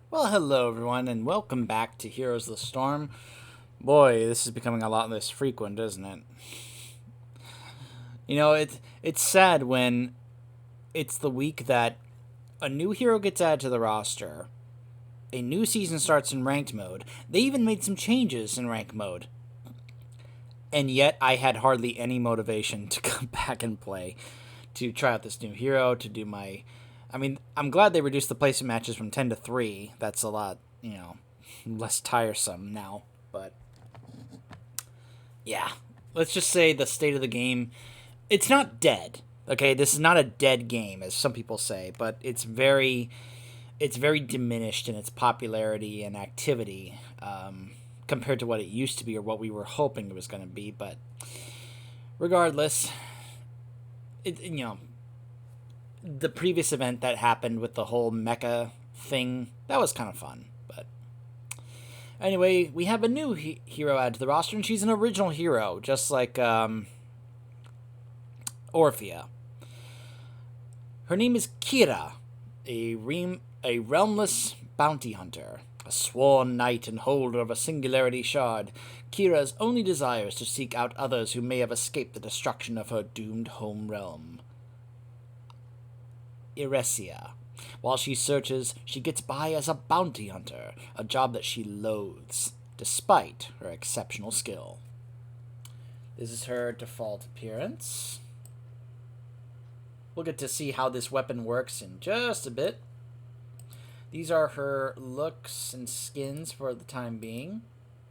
Well, hello everyone, and welcome back to Heroes of the Storm. Boy, this is becoming a lot less frequent, isn't it? It's sad when it's the week that a new hero gets added to the roster, a new season starts in ranked mode. They even made some changes in ranked mode, and yet I had hardly any motivation to come back and play, to try out this new hero, to do my. I'm glad they reduced the placement matches from 10 to 3. That's a lot, less tiresome now. But yeah, let's just say the state of the game, it's not dead. Okay, this is not a dead game as some people say, but it's very diminished in its popularity and activity compared to what it used to be or what we were hoping it was going to be. But regardless, the previous event that happened with the whole mecha thing, that was kind of fun. But anyway, we have a new hero added to the roster, and she's an original hero, just like Orphea. Her name is Qhira, a realmless bounty hunter. A sworn knight and holder of a singularity shard, Qhira's only desire is to seek out others who may have escaped the destruction of her doomed home realm, Iresia. While she searches, she gets by as a bounty hunter, a job that she loathes, despite her exceptional skill. This is her default appearance. We'll get to see how this weapon works in just a bit. These are her looks and skins for the time being.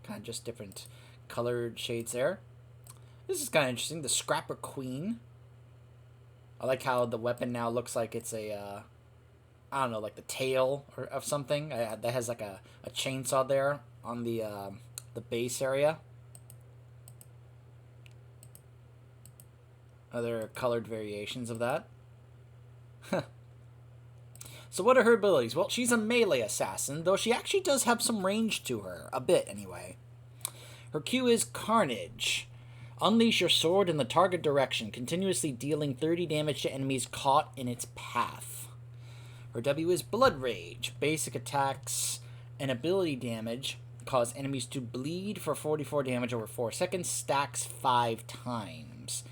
Kind of just different colored shades there. This is kind of interesting. The Scrapper Queen. I like how the weapon now looks like it's I don't know, like the tail of something. That has like a chainsaw there on the base area. Other colored variations of that. So what are her abilities? Well, she's a melee assassin, though she actually does have some range to her. A bit, anyway. Her Q is Carnage. Unleash your sword in the target direction, continuously dealing 30 damage to enemies caught in its path. Her W is Blood Rage. Basic attacks and ability damage cause enemies to bleed for 44 damage over 4 seconds, stacks 5 times.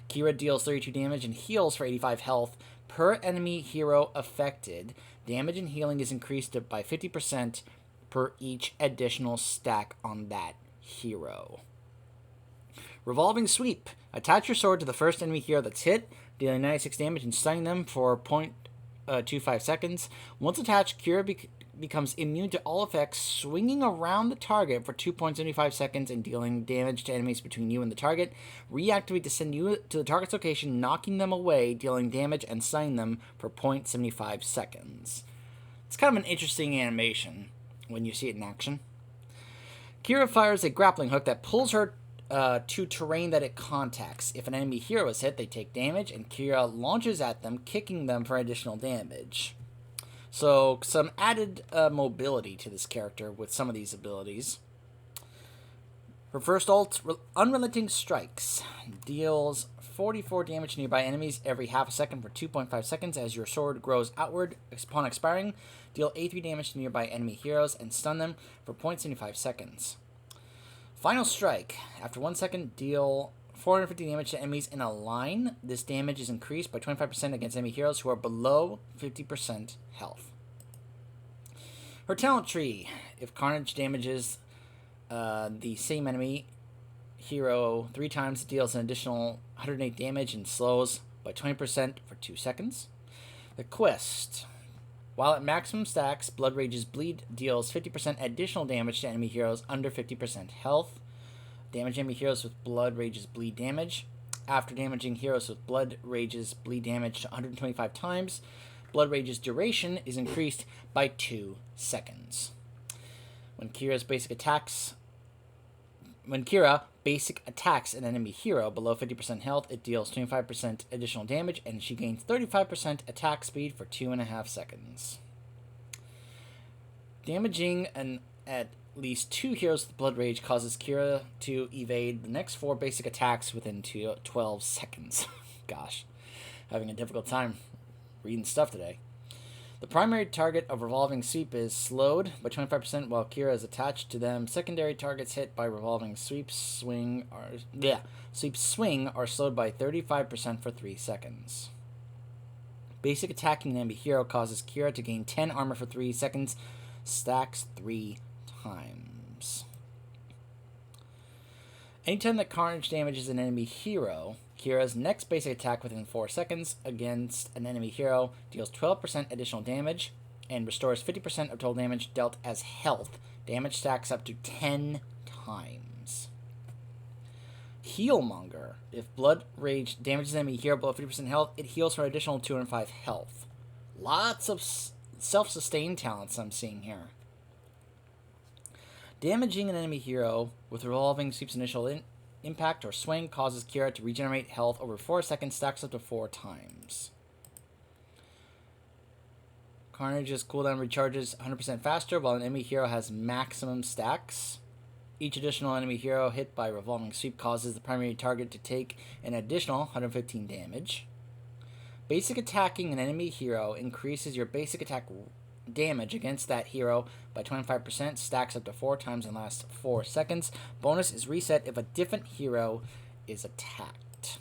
Qhira deals 32 damage and heals for 85 health per enemy hero affected. Damage and healing is increased by 50% per each additional stack on that hero. Revolving Sweep. Attach your sword to the first enemy hero that's hit, dealing 96 damage and stunning them for 0.25 seconds. Once attached, Qhira becomes immune to all effects, swinging around the target for 2.75 seconds and dealing damage to enemies between you and the target. Reactivate to send you to the target's location, knocking them away, dealing damage and stunning them for 0.75 seconds. It's kind of an interesting animation when you see it in action. Qhira fires a grappling hook that pulls her to terrain that it contacts. If an enemy hero is hit, they take damage, and Qhira launches at them, kicking them for additional damage. So, some added mobility to this character with some of these abilities. Her first ult, Unrelenting Strikes, deals 44 damage to nearby enemies every half a second for 2.5 seconds as your sword grows outward. Upon expiring, deal 83 damage to nearby enemy heroes and stun them for 0.75 seconds. Final Strike. After 1 second, deal 450 damage to enemies in a line. This damage is increased by 25% against enemy heroes who are below 50% health. Her talent tree. If Carnage damages the same enemy hero 3 times, it deals an additional 108 damage and slows by 20% for 2 seconds. The quest. While at maximum stacks, Blood Rage's Bleed deals 50% additional damage to enemy heroes under 50% health. Damage enemy heroes with Blood Rage's Bleed damage. After damaging heroes with Blood Rage's Bleed damage to 125 times, Blood Rage's duration is increased by 2 seconds. When Qhira basic attacks an enemy hero below 50% health, it deals 25% additional damage, and she gains 35% attack speed for 2.5 seconds. Damaging at least 2 heroes with Blood Rage causes Qhira to evade the next 4 basic attacks within 12 seconds. Gosh, having a difficult time reading stuff today. The primary target of revolving sweep is slowed by 25% while Qhira is attached to them. Secondary targets hit by revolving sweep swing are slowed by 35% for 3 seconds. Basic attacking an enemy hero causes Qhira to gain 10 armor for 3 seconds, stacks 3 times. Anytime that Carnage damages an enemy hero, Qhira's next basic attack within 4 seconds against an enemy hero deals 12% additional damage and restores 50% of total damage dealt as health. Damage stacks up to 10 times. Healmonger. If Blood Rage damages an enemy hero below 50% health, it heals for an additional 205 health. Lots of self-sustained talents I'm seeing here. Damaging an enemy hero with revolving sweep's initial impact or swing causes Qhira to regenerate health over 4 seconds, stacks up to 4 times. Carnage's cooldown recharges 100% faster while an enemy hero has maximum stacks. Each additional enemy hero hit by revolving sweep causes the primary target to take an additional 115 damage. Basic attacking an enemy hero increases your basic attack damage against that hero by 25%, stacks up to 4 times and lasts 4 seconds. Bonus is reset if a different hero is attacked.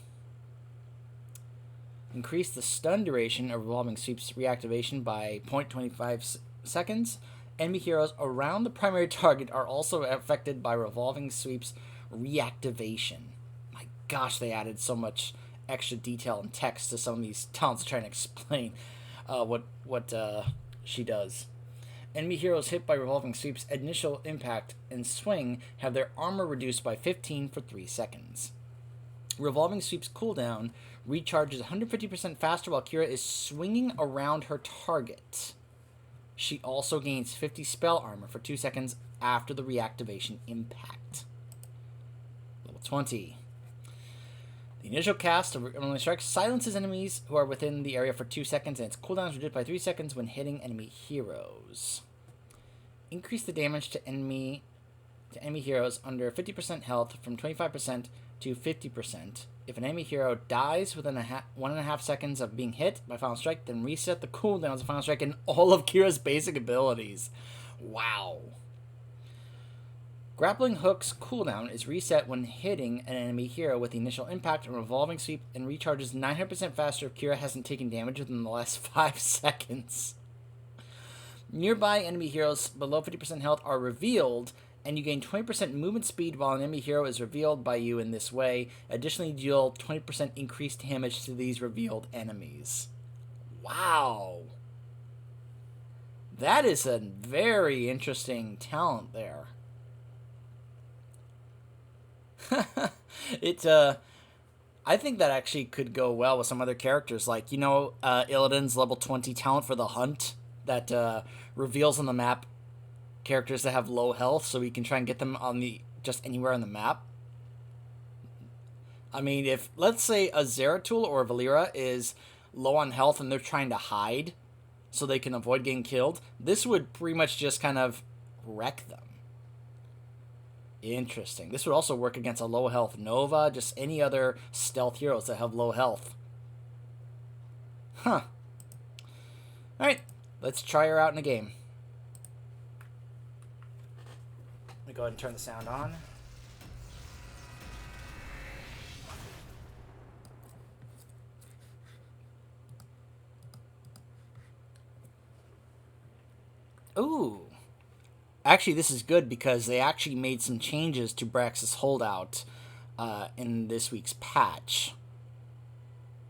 Increase the stun duration of revolving sweep's reactivation by 0.25 seconds. Enemy heroes around the primary target are also affected by revolving sweep's reactivation. My gosh, they added so much extra detail and text to some of these talents to try and explain what she does. Enemy heroes hit by revolving sweep's initial impact and swing have their armor reduced by 15 for 3 seconds. Revolving sweep's cooldown recharges 150% faster while Qhira is swinging around her target. She also gains 50 spell armor for 2 seconds after the reactivation impact. Level 20. The initial cast of Unlimited Strike silences enemies who are within the area for 2 seconds, and its cooldown is reduced by 3 seconds when hitting enemy heroes. Increase the damage to enemy heroes under 50% health from 25% to 50%. If an enemy hero dies within 1.5 seconds of being hit by Final Strike, then reset the cooldowns of Final Strike and all of Qhira's basic abilities. Wow. Grappling Hook's cooldown is reset when hitting an enemy hero with the initial impact and revolving sweep and recharges 900% faster if Qhira hasn't taken damage within the last 5 seconds. Nearby enemy heroes below 50% health are revealed, and you gain 20% movement speed while an enemy hero is revealed by you in this way. Additionally, deal 20% increased damage to these revealed enemies. Wow. That is a very interesting talent there. I think that actually could go well with some other characters, like, Illidan's level 20 talent for the hunt that reveals on the map characters that have low health, so we can try and get them on just anywhere on the map. I mean, if, let's say, a Zeratul or a Valera is low on health and they're trying to hide so they can avoid getting killed, this would pretty much just kind of wreck them. Interesting. This would also work against a low health Nova, just any other stealth heroes that have low health. Huh. Alright, let's try her out in a game. Let me go ahead and turn the sound on. Ooh. Actually, this is good because they actually made some changes to Brax's holdout in this week's patch.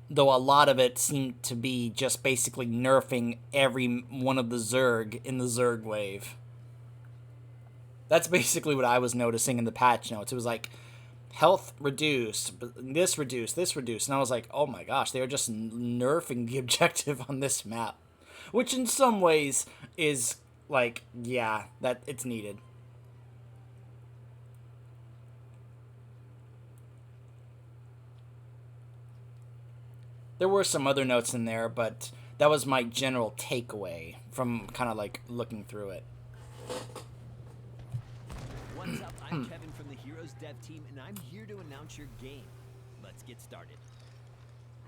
Though a lot of it seemed to be just basically nerfing every one of the Zerg in the Zerg wave. That's basically what I was noticing in the patch notes. It was like, health reduced, this reduced, this reduced. And I was like, oh my gosh, they were just nerfing the objective on this map. Which in some ways is, like, yeah, that it's needed. There were some other notes in there, but that was my general takeaway from kind of like looking through it. What's up? I'm Kevin from the Heroes Dev Team, and I'm here to announce your game. Let's get started.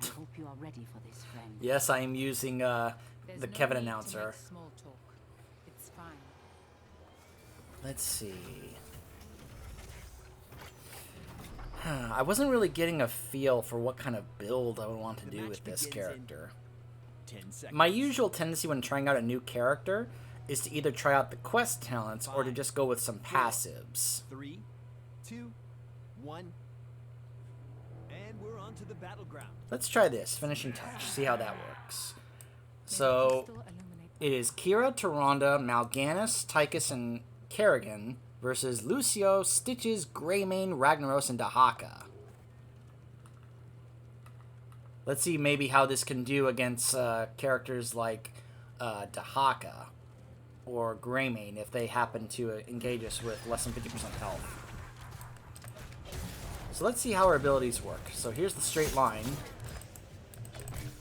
I hope you are ready for this, friend. Yes, I am using the Kevin announcer. Let's see. I wasn't really getting a feel for what kind of build I would want to do with this character. My usual tendency when trying out a new character is to either try out the quest talents or to just go with some passives. 3, 2, 1, and we're on to the battleground. Let's try this finishing touch. See how that works. So it is Qhira, Tyrande, Mal'Ganis, Tychus, and Kerrigan versus Lucio, Stitches, Greymane, Ragnaros, and Dahaka. Let's see maybe how this can do against characters like Dahaka or Greymane if they happen to engage us with less than 50% health. So let's see how our abilities work. So here's the straight line.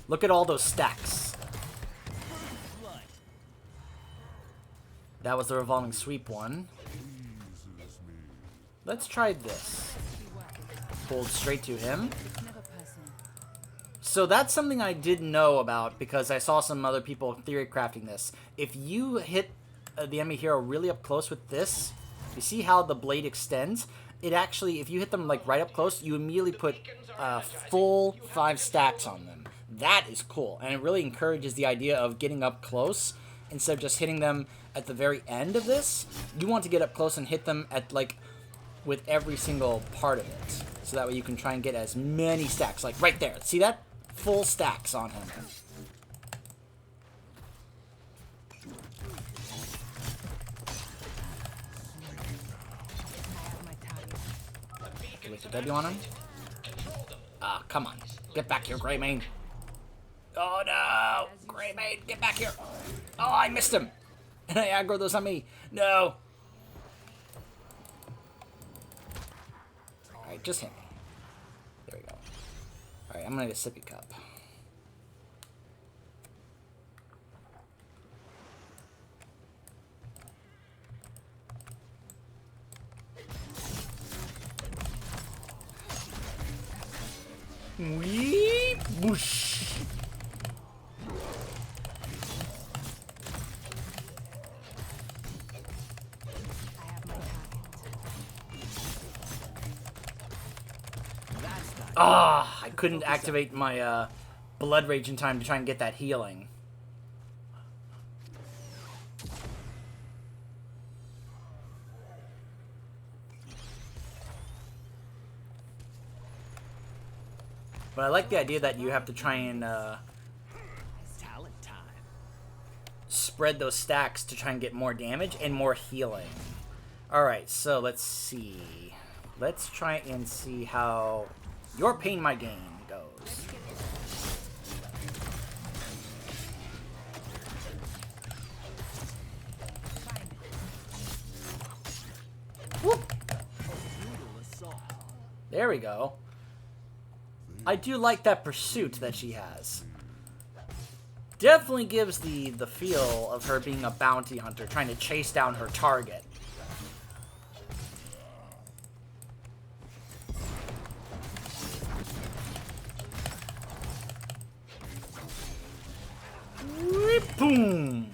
Look at all those stacks. That was the revolving sweep one. Let's try this. Hold straight to him. So that's something I didn't know about because I saw some other people theory crafting this. If you hit the enemy hero really up close with this, you see how the blade extends? It actually, if you hit them like right up close, you immediately put full 5 stacks on them. That is cool, and it really encourages the idea of getting up close instead of just hitting them at the very end of this. You want to get up close and hit them at like with every single part of it, so that way you can try and get as many stacks. Like right there, see that? Full stacks on him. Wait, the W on him? Ah, come on. Get back here, Greymane. Oh no! Greymane, get back here! Oh, I missed him! And I aggro those on me. No! Alright, just hit me. There we go. Alright, I'm gonna get a sippy cup. Wee boosh. Ah, I couldn't activate my blood rage in time to try and get that healing. But I like the idea that you have to try and Talent time. spread those stacks to try and get more damage and more healing. Alright, so let's see. Let's try and see how your pain, my gain goes. Whoop. There we go. I do like that pursuit that she has. Definitely gives the feel of her being a bounty hunter, trying to chase down her target. Boom!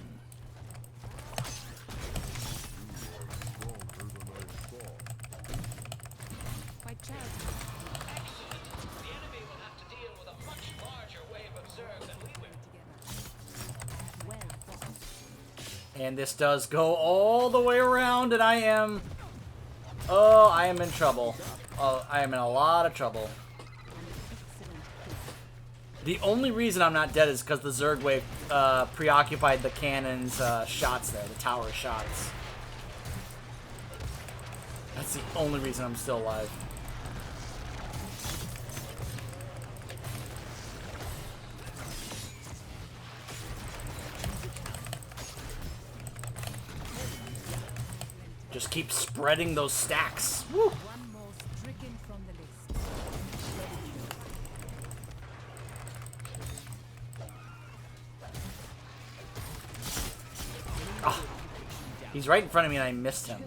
And this does go all the way around, and I am in trouble. Oh, I am in a lot of trouble. The only reason I'm not dead is because the Zerg wave preoccupied the cannon's shots there, the tower shots. That's the only reason I'm still alive. Just keep spreading those stacks. Woo! Ah, he's right in front of me and I missed him.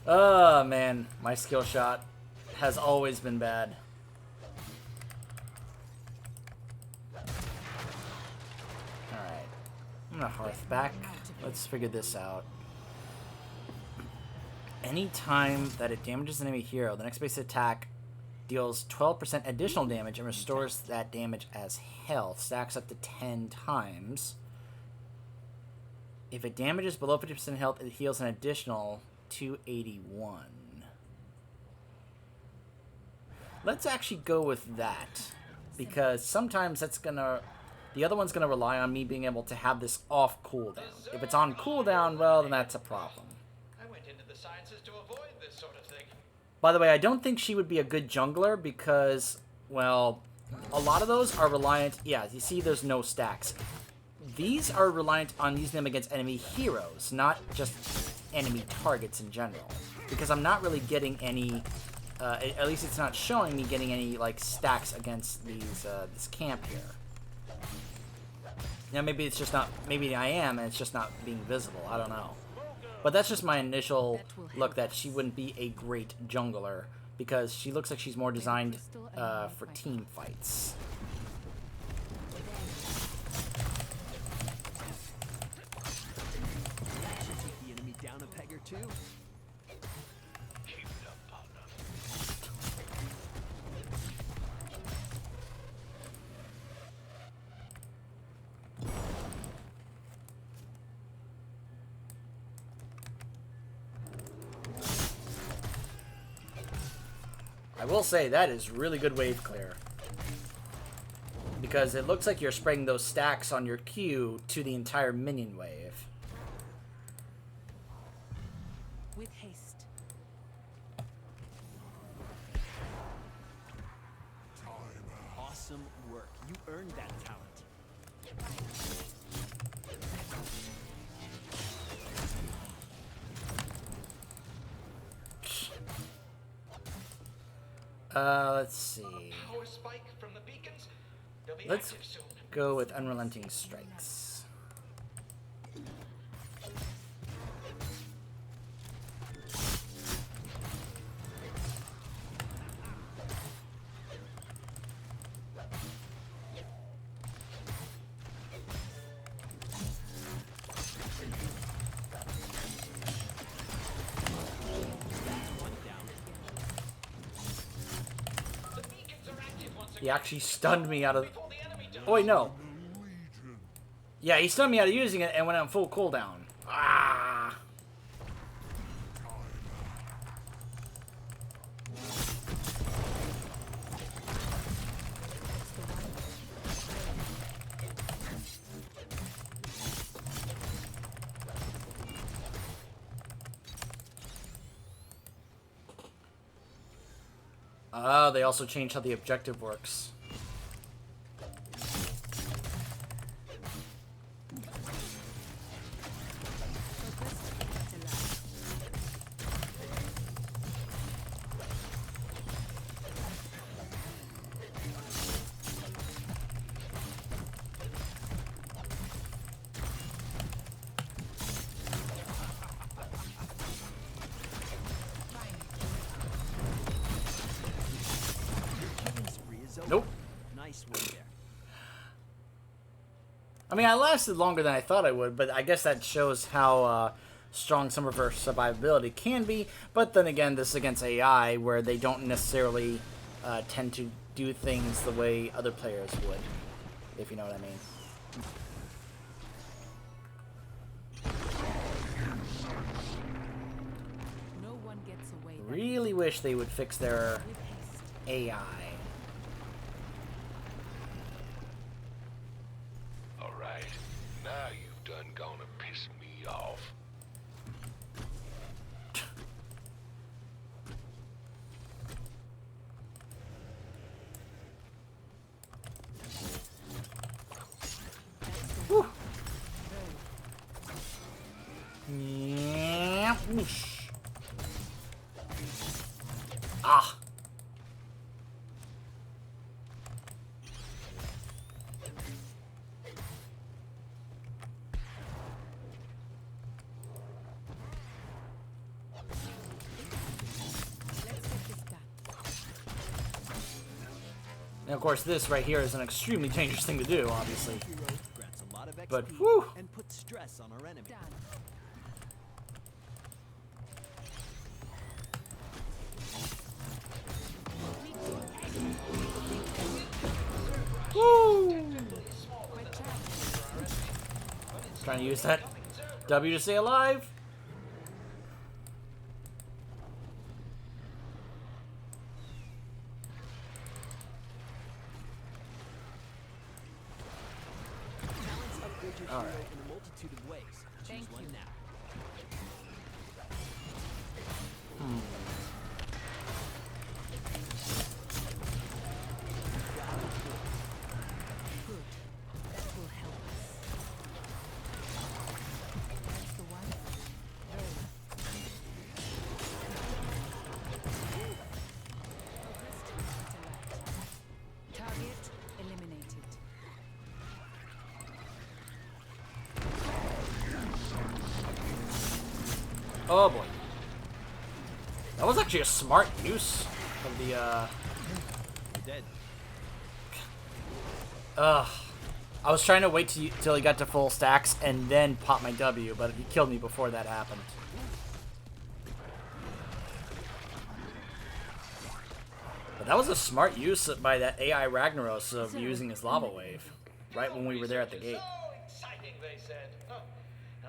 Oh man, my skill shot has always been bad. Alright. gonna hearth back. Let's figure this out. Anytime that it damages an enemy hero, the next base attack deals 12% additional damage and restores that damage as health. Stacks up to 10 times. If it damages below 50% health, it heals an additional 281. Let's actually go with that, because sometimes that's gonna... The other one's gonna rely on me being able to have this off cooldown. If it's on cooldown, well, then that's a problem. I went into the sciences to avoid this sort of thing. By the way, I don't think she would be a good jungler because, well, a lot of those are reliant... Yeah, you see there's no stacks. These are reliant on using them against enemy heroes, not just enemy targets in general. Because I'm not really getting any... at least it's not showing me getting any, like, stacks against these this camp here. Now, maybe it's just not... Maybe I am, and it's just not being visible. I don't know. But that's just my initial look that she wouldn't be a great jungler, because she looks like she's more designed for team fights. The enemy down a peg or two. Keep it up, partner. I will say that is really good wave clear, because it looks like you're spreading those stacks on your Q to the entire minion wave. With haste. Awesome work. You earned that talent. Let's see. Power spike from the beacons. They'll be Let's active soon. go with Unrelenting Strikes. The beacons are active once again. He actually stunned me out of... Before the enemy does. Oh, wait, no. Yeah, he stunned me out of using it and went on full cooldown. Ah! Oh, they also changed how the objective works. Nope. Nice work there. I mean, I lasted longer than I thought I would, but I guess that shows how strong some of her survivability can be. But then again, this is against AI, where they don't necessarily tend to do things the way other players would, if you know what I mean. No one gets away. Really wish they would fix their With haste. AI. All right, now you've done gonna piss me off. Whew. Yeah, whoosh. Ah. Let's get this done. And of course, this right here is an extremely dangerous thing to do, obviously. Qhira grants a lot of But, XP whew. and put stress on our enemy. Done. Woo! Quite trapped. Trying to use that W to stay alive. Talents upgrade your All hero right. in a multitude of ways. Choose Thank one you. now. Good. That will help us. That's the one. Very. Focused. Intellect. Target eliminated. Oh boy. That was actually a smart use of the, You're dead. I was trying to wait till he got to full stacks and then pop my W, but he killed me before that happened. But that was a smart use by that AI Ragnaros of using his lava wave. Right when we were there at the gate. So exciting, they said. Huh.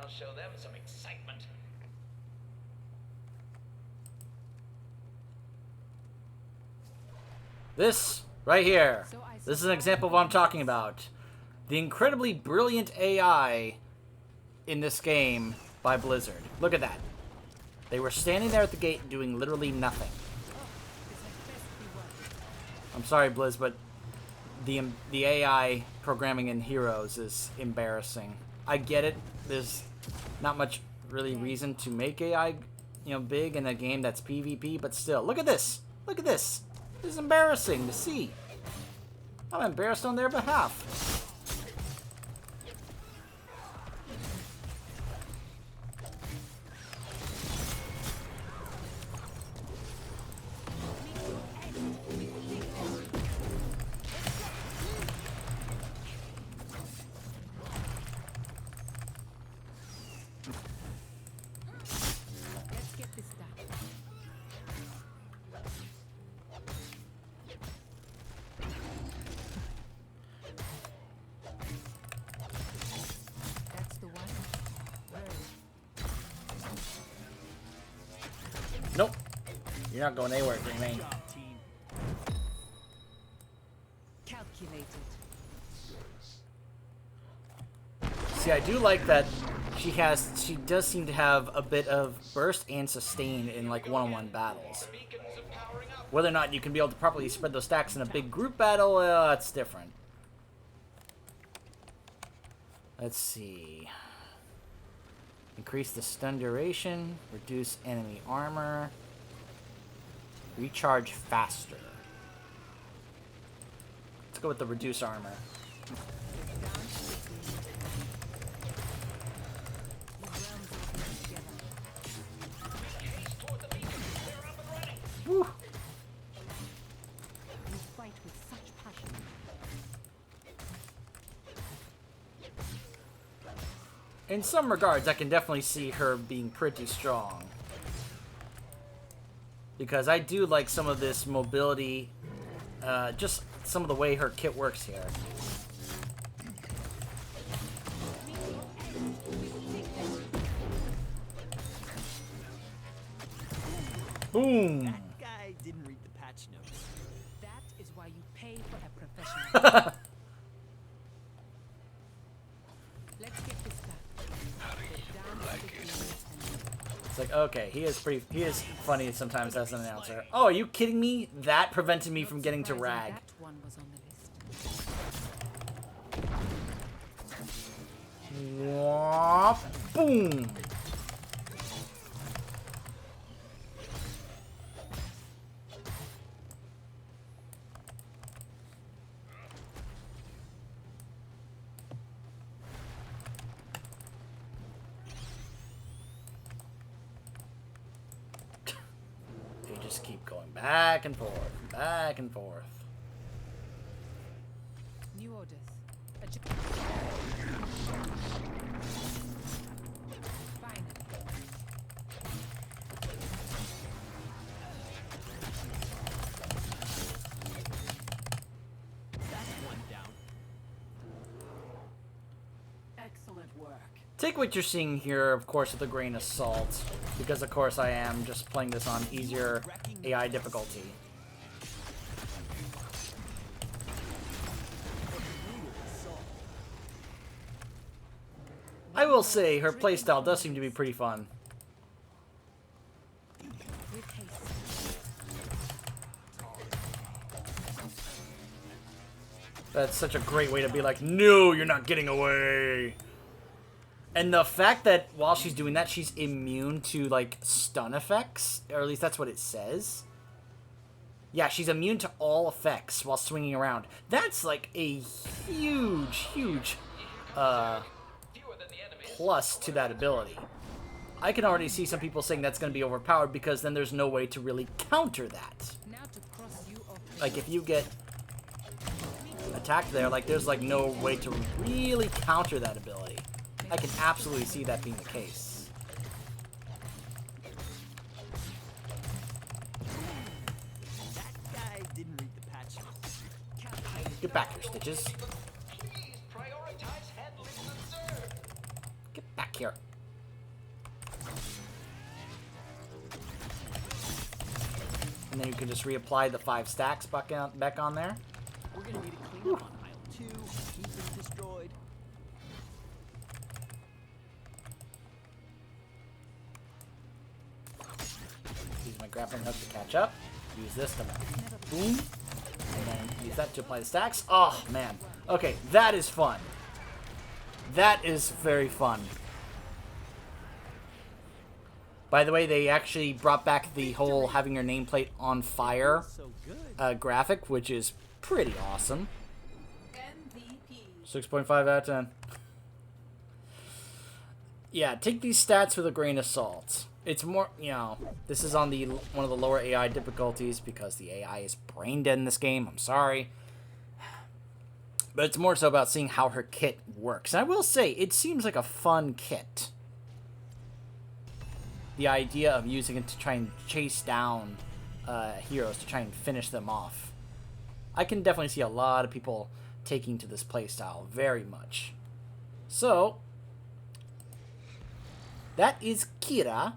I'll show them some excitement. This, right here. This is an example of what I'm talking about. The incredibly brilliant AI in this game by Blizzard. Look at that. They were standing there at the gate doing literally nothing. I'm sorry, Blizz, but the AI programming in Heroes is embarrassing. I get it. There's not much really reason to make AI, big in a game that's PvP, but still, look at this. Look at this. This is embarrassing to see. I'm embarrassed on their behalf. Let's get this done. That's the one. Very. Nope. You're not going anywhere, Green Lane. Job, team. Calculated. See, I do like that she does seem to have a bit of burst and sustain in like one-on-one battles. Beacons are powering up. Whether or not you can be able to properly spread those stacks in a big group battle, that's different. Let's see. Increase the stun duration, reduce enemy armor, recharge faster. Let's go with the reduce armor. Haste toward the beacons. They're up and running. Woo! You fight with such passion. In some regards, I can definitely see her being pretty strong. Because I do like some of this mobility, just some of the way her kit works here. Boom! That guy didn't read the patch notes. That is why you pay for a professional. Let's get this done. Down to the It's like, okay, he is funny sometimes as an announcer. Oh, are you kidding me? That prevented me from getting to Rag. That one was on the list. Whop, boom! They just keep going back and forth, back and forth. New orders. Excellent work. Take what you're seeing here, of course, with a grain of salt, because of course I am just playing this on easier AI difficulty. I will say, her playstyle does seem to be pretty fun. With haste. That's such a great way to be like, no, you're not getting away. And the fact that while she's doing that, she's immune to, like, stun effects, or at least that's what it says. Yeah, she's immune to all effects while swinging around. That's, like, a huge, huge, plus to that ability. I can already see some people saying that's going to be overpowered because then there's no way to really counter that. Now to cross you off. Like, if you get attacked there, like, there's, like, no way to really counter that ability. I can absolutely see that being the case. That guy didn't read the patch. Get back here, Stitches. Please prioritize handling the Zerg. Get back here. And then you can just reapply the 5 stacks back on there. We're gonna need a cleanup on aisle 2. Keep them destroyed. Use my grappling hook to catch up. Use this to boom. And then use that to apply the stacks. Oh, man. Okay, that is fun. That is very fun. By the way, they actually brought back the whole having your nameplate on fire So good. graphic, which is pretty awesome. MVP. 6.5 out of 10. Yeah, take these stats with a grain of salt. It's more, you know, this is on the one of the lower AI difficulties because the AI is brain dead in this game. I'm sorry. But it's more so about seeing how her kit works. And I will say, it seems like a fun kit. The idea of using it to try and chase down heroes, to try and finish them off. I can definitely see a lot of people taking to this playstyle very much. So, that is Qhira.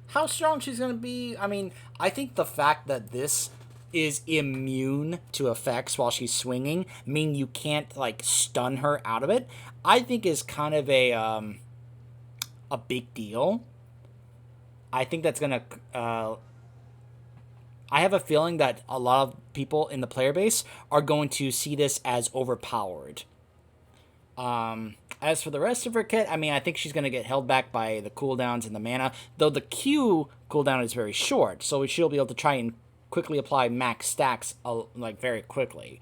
How strong she's going to be, I mean, I think the fact that this is immune to effects while she's swinging, meaning you can't, like, stun her out of it, I think is kind of a big deal. I think that's going to, I have a feeling that a lot of people in the player base are going to see this as overpowered. As for the rest of her kit, I mean, I think she's going to get held back by the cooldowns and the mana, though the Q cooldown is very short, so she'll be able to try and quickly apply max stacks, like, very quickly.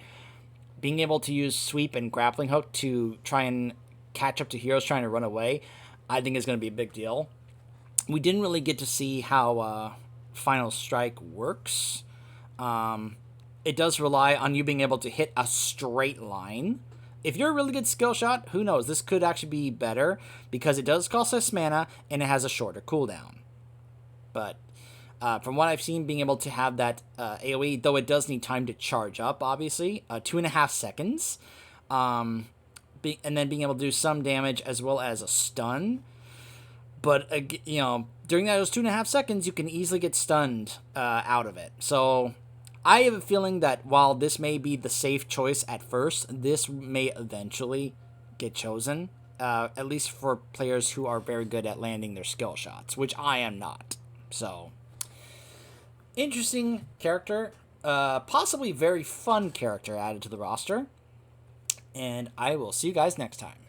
Being able to use sweep and grappling hook to try and catch up to heroes trying to run away, I think is going to be a big deal. We didn't really get to see how Final Strike works. It does rely on you being able to hit a straight line. If you're a really good skill shot, who knows? This could actually be better because it does cost less mana and it has a shorter cooldown. But from what I've seen, being able to have that AoE, though it does need time to charge up, obviously, 2.5 seconds, and then being able to do some damage as well as a stun. But, you know, during those 2.5 seconds, you can easily get stunned out of it. So I have a feeling that while this may be the safe choice at first, this may eventually get chosen, at least for players who are very good at landing their skill shots, which I am not. So, interesting character, possibly very fun character added to the roster, and I will see you guys next time.